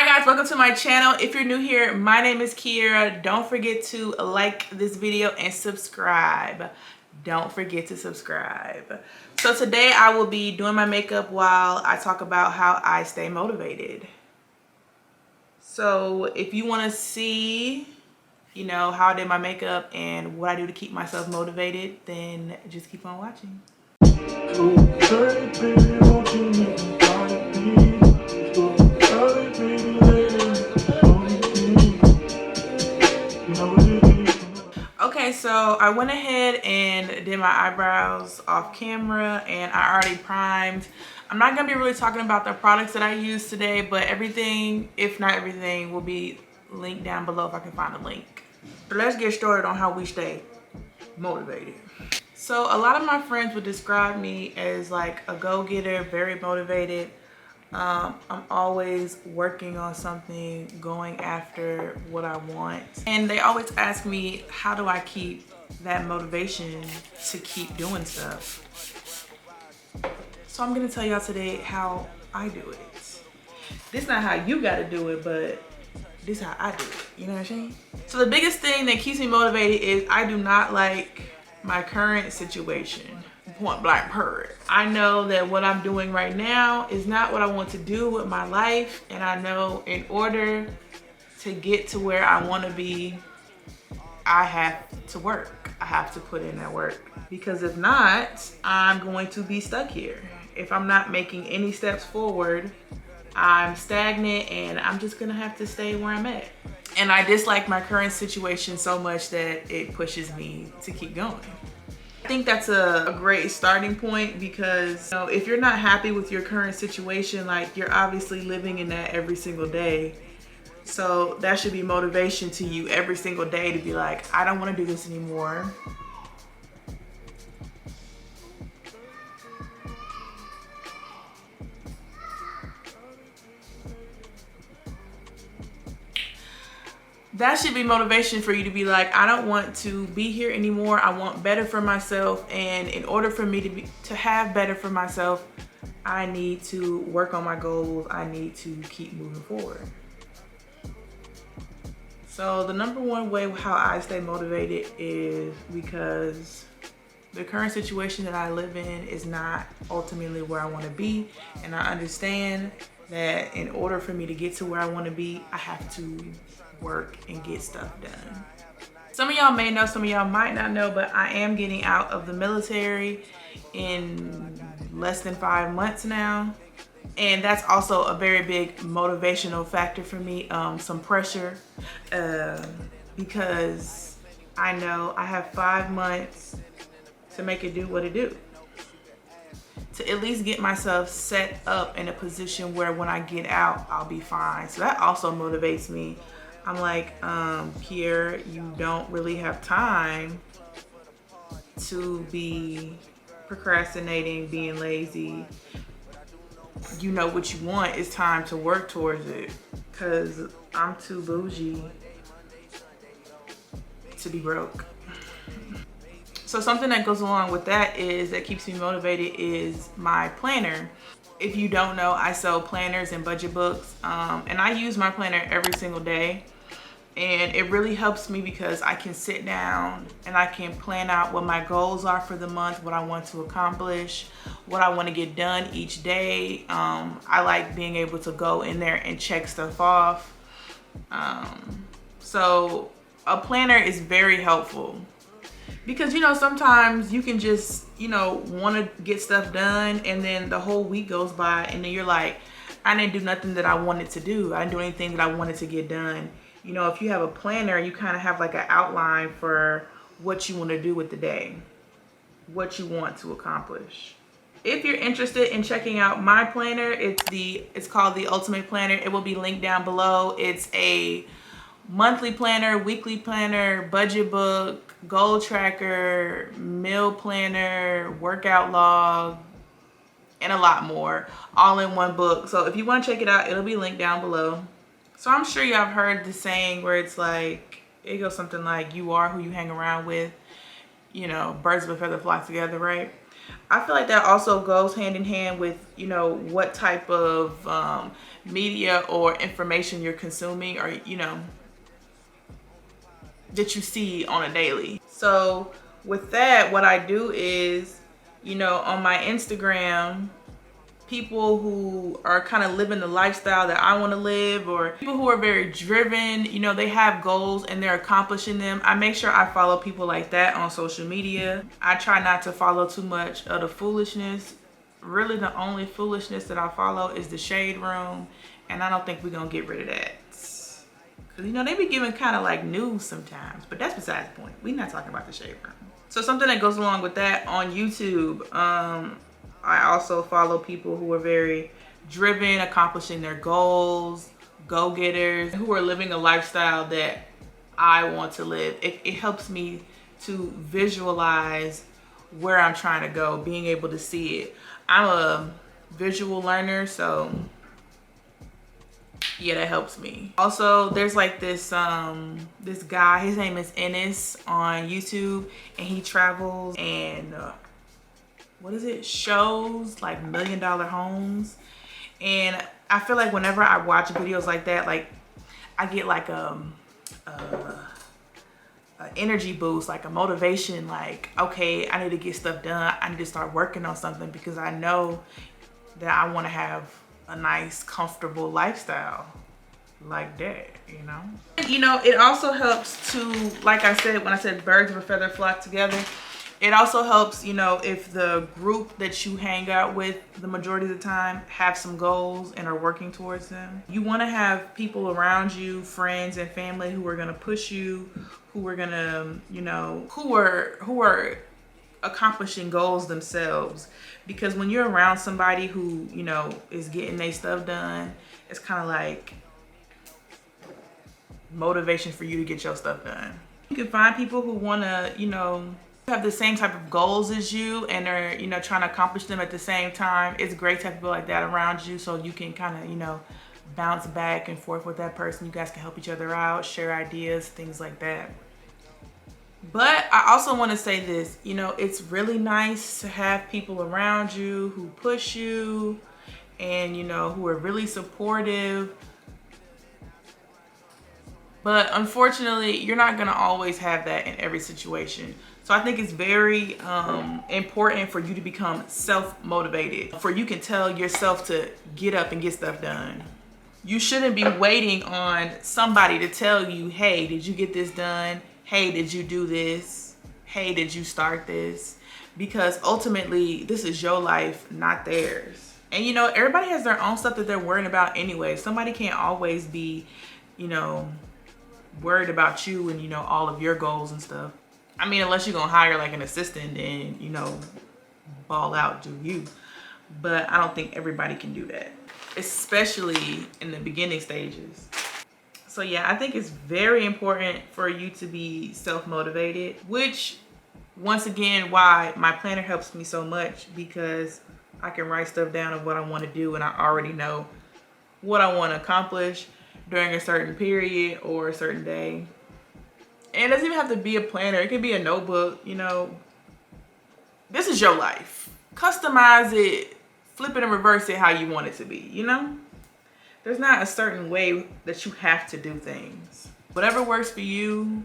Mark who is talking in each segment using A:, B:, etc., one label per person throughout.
A: Hi guys, welcome to my channel. If you're new here, my name is Kiaira. Don't forget to like this video and subscribe. Don't forget to subscribe. So today I will be doing my makeup while I talk about how I stay motivated. So if you want to see, how I did my makeup and what I do to keep myself motivated, then just keep on watching. Okay, so I went ahead and did my eyebrows off camera and I already primed. I'm not gonna be really talking about the products that I use today, but everything, if not everything, will be linked down below if I can find a link. So let's get started on how we stay motivated. So a lot of my friends would describe me as like a go-getter, very motivated. I'm always working on something, going after what I want. And they always ask me, how do I keep that motivation to keep doing stuff? So I'm gonna tell y'all today how I do it. This is not how you gotta do it, but this is how I do it, you know what I'm saying? So the biggest thing that keeps me motivated is I do not like my current situation. Point blank period. I know that what I'm doing right now is not what I want to do with my life, and I know in order to get to where I want to be, I have to work. I have to put in that work, because if not, I'm going to be stuck here. If I'm not making any steps forward, I'm stagnant and I'm just gonna have to stay where I'm at. And I dislike my current situation so much that it pushes me to keep going. I think that's a great starting point, because if you're not happy with your current situation, like, you're obviously living in that every single day. So that should be motivation to you every single day to be like, I don't want to do this anymore. That should be motivation for you to be like, I don't want to be here anymore. I want better for myself. And in order for me to have better for myself, I need to work on my goals. I need to keep moving forward. So the number one way how I stay motivated is because the current situation that I live in is not ultimately where I want to be. And I understand that in order for me to get to where I want to be, I have to work and get stuff done. Some of y'all may know, some of y'all might not know, but I am getting out of the military in less than 5 months now. And that's also a very big motivational factor for me, some pressure, because I know I have 5 months to make it do what it do. To at least get myself set up in a position where when I get out, I'll be fine. So that also motivates me. I'm like, Kiaira, you don't really have time to be procrastinating, being lazy. You know what you want. It's time to work towards it, because I'm too bougie to be broke. So something that goes along with that that keeps me motivated is my planner. If you don't know, I sell planners and budget books, and I use my planner every single day. And it really helps me because I can sit down and I can plan out what my goals are for the month, what I want to accomplish, what I want to get done each day. I like being able to go in there and check stuff off. So a planner is very helpful, because sometimes you can just want to get stuff done, and then the whole week goes by and then you're like, I didn't do nothing that I wanted to do. I didn't do anything that I wanted to get done. If you have a planner, you kind of have like an outline for what you want to do with the day, what you want to accomplish. If you're interested in checking out my planner, it's called the Ultimate Planner. It will be linked down below. It's a monthly planner, weekly planner, budget book, goal tracker, meal planner, workout log, and a lot more, all in one book. So if you want to check it out, it'll be linked down below. So I'm sure y'all have heard the saying where it's like, it goes something like, you are who you hang around with, birds of a feather flock together, right? I feel like that also goes hand in hand with, you know, what type of media or information you're consuming, or, you know, that you see on a daily. So with that, what I do is, you know, on my Instagram, people who are kind of living the lifestyle that I want to live, or people who are very driven, you know, they have goals and they're accomplishing them. I make sure I follow people like that on social media. I try not to follow too much of the foolishness. Really, the only foolishness that I follow is the shade room, and I don't think we're gonna get rid of that. Cause, you know, they be giving kind of like news sometimes, but that's besides the point. We're not talking about the shade room. So something that goes along with that, on YouTube, I also follow people who are very driven, accomplishing their goals, go-getters, who are living a lifestyle that I want to live. It helps me to visualize where I'm trying to go, being able to see it. I'm a visual learner, so yeah, that helps me. Also, there's like this this guy, his name is Ennis on YouTube, and he travels and what is it, shows like $1 million homes. And I feel like whenever I watch videos like that, like I get like a energy boost, like a motivation, like, okay, I need to get stuff done. I need to start working on something, because I know that I want to have a nice, comfortable lifestyle like that, you know? You know, it also helps to, like I said, when I said birds of a feather flock together, it also helps, you know, if the group that you hang out with the majority of the time have some goals and are working towards them. You want to have people around you, friends and family, who are going to push you, who are going to, you know, who are accomplishing goals themselves. Because when you're around somebody who, you know, is getting their stuff done, it's kind of like motivation for you to get your stuff done. You can find people who want to, you know, have the same type of goals as you and are, you know, trying to accomplish them at the same time. It's great to have people like that around you, so you can kind of, you know, bounce back and forth with that person. You guys can help each other out, share ideas, things like that. But I also want to say this, you know, it's really nice to have people around you who push you and, you know, who are really supportive. But unfortunately, you're not going to always have that in every situation. So I think it's very important for you to become self-motivated, for you can tell yourself to get up and get stuff done. You shouldn't be waiting on somebody to tell you, hey, did you get this done? Hey, did you do this? Hey, did you start this? Because ultimately, this is your life, not theirs. And you know, everybody has their own stuff that they're worrying about anyway. Somebody can't always be, you know, worried about you and, you know, all of your goals and stuff. I mean, unless you're gonna hire like an assistant and, you know, ball out, do you. But I don't think everybody can do that, especially in the beginning stages. So yeah, I think it's very important for you to be self-motivated, which once again, why my planner helps me so much, because I can write stuff down of what I want to do and I already know what I want to accomplish during a certain period or a certain day. And it doesn't even have to be a planner. It could be a notebook, you know. This is your life. Customize it, flip it and reverse it how you want it to be, you know? There's not a certain way that you have to do things. Whatever works for you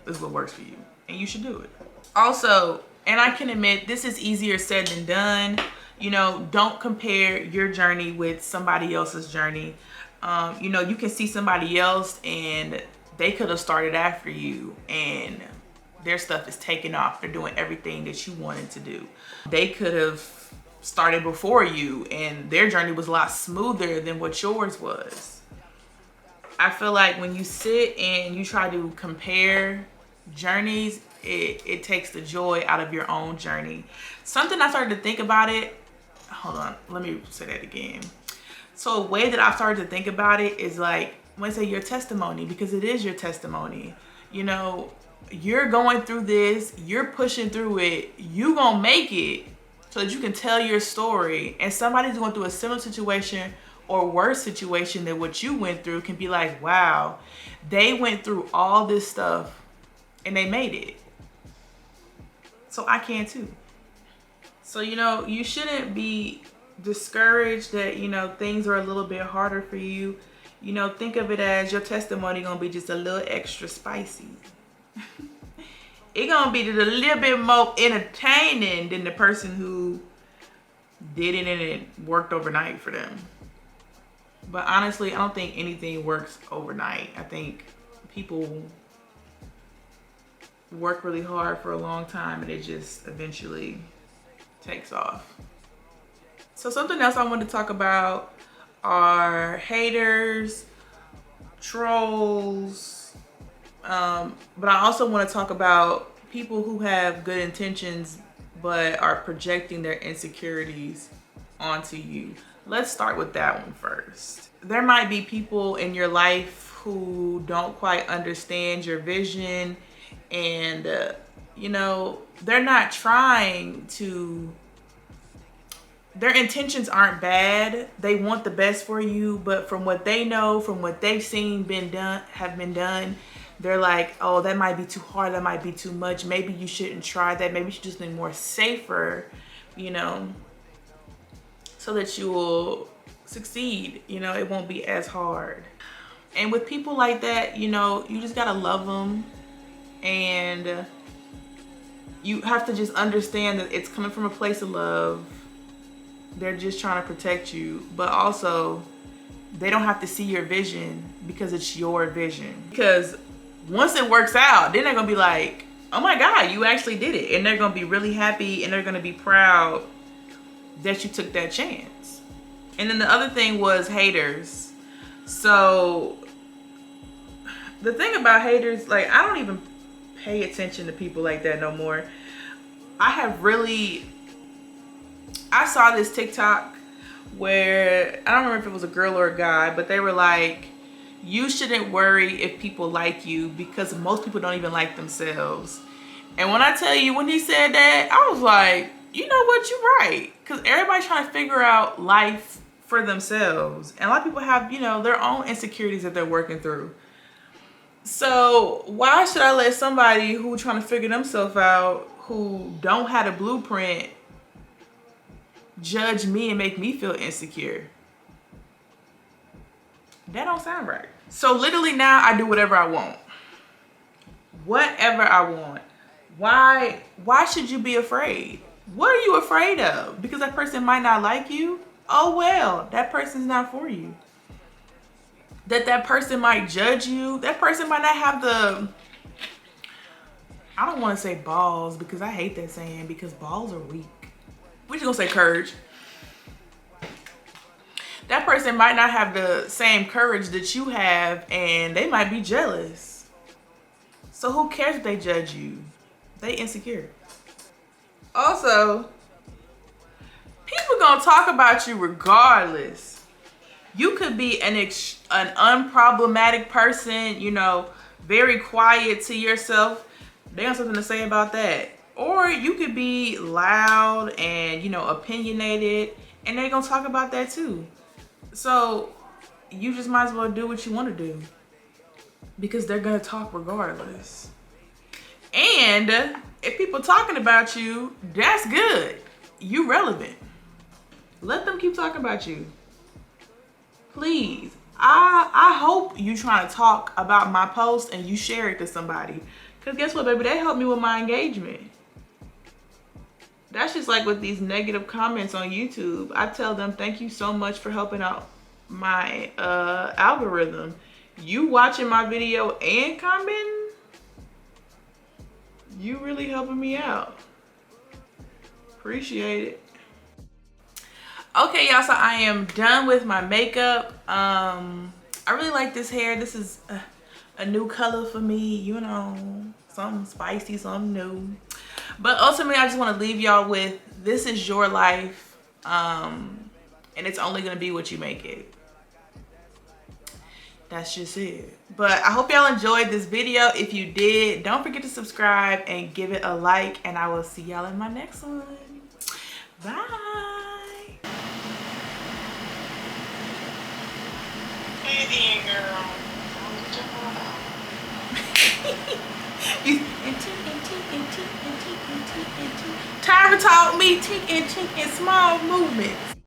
A: is what works for you, and you should do it. Also, and I can admit, this is easier said than done. You know, don't compare your journey with somebody else's journey. You know, you can see somebody else and they could have started after you and their stuff is taking off. They're doing everything that you wanted to do. They could have started before you and their journey was a lot smoother than what yours was. I feel like when you sit and you try to compare journeys, it takes the joy out of your own journey. Something I started to think about it, hold on, let me say that again. So a way that I've started to think about it is like, when I say your testimony, because it is your testimony. You know, you're going through this, you're pushing through it, you gonna make it so that you can tell your story, and somebody's going through a similar situation or worse situation than what you went through can be like, wow, they went through all this stuff and they made it. So I can too. So, you know, you shouldn't be discouraged that, you know, things are a little bit harder for you. You know, think of it as your testimony gonna be just a little extra spicy. It gonna be just a little bit more entertaining than the person who did it and it worked overnight for them. But honestly, I don't think anything works overnight. I think people work really hard for a long time and it just eventually takes off. So something else I wanted to talk about are haters, trolls, but I also want to talk about people who have good intentions but are projecting their insecurities onto you. Let's start with that one first. There might be people in your life who don't quite understand your vision, and you know, they're not trying to, their intentions aren't bad. They want the best for you, but from what they know, from what they've seen have been done, they're like, oh, that might be too hard, that might be too much, maybe you shouldn't try that, maybe you should just be more safer, you know, so that you will succeed, you know, it won't be as hard. And with people like that, you know, you just gotta love them, and you have to just understand that it's coming from a place of love. They're just trying to protect you, but also they don't have to see your vision because it's your vision. Because once it works out, then they're gonna be like, oh my God, you actually did it. And they're gonna be really happy and they're gonna be proud that you took that chance. And then the other thing was haters. So the thing about haters, like, I don't even pay attention to people like that no more. I saw this TikTok where, I don't remember if it was a girl or a guy, but they were like, you shouldn't worry if people like you because most people don't even like themselves. And when I tell you, when he said that, I was like, you know what, you're right. Because everybody's trying to figure out life for themselves. And a lot of people have, you know, their own insecurities that they're working through. So why should I let somebody who trying to figure themselves out, who don't have a blueprint, judge me and make me feel insecure? That don't sound right. So literally now I do whatever I want. Whatever I want. Why should you be afraid? What are you afraid of? Because that person might not like you? Oh well, that person's not for you. That person might judge you. That person might not have the, I don't want to say balls because I hate that saying because balls are weak. We're just gonna say courage. That person might not have the same courage that you have and they might be jealous. So who cares if they judge you? They insecure. Also, people gonna talk about you regardless. You could be an unproblematic person, you know, very quiet to yourself. They have something to say about that. Or you could be loud and, you know, opinionated, and they're gonna talk about that too. So you just might as well do what you want to do because they're gonna talk regardless. And if people talking about you, that's good. You relevant. Let them keep talking about you. Please. I hope you trying to talk about my post and you share it to somebody. Because guess what, baby? They help me with my engagement. That's just like with these negative comments on YouTube. I tell them, thank you so much for helping out my algorithm. You watching my video and commenting, you really helping me out. Appreciate it. Okay, y'all, so I am done with my makeup. I really like this hair. This is a new color for me, you know, something spicy, something new. But ultimately, I just want to leave y'all with, this is your life, and it's only going to be what you make it. That's just it. But I hope y'all enjoyed this video. If you did, don't forget to subscribe and give it a like, and I will see y'all in my next one. Bye. Hey, girl. Tyra taught me tink and chink in small movements.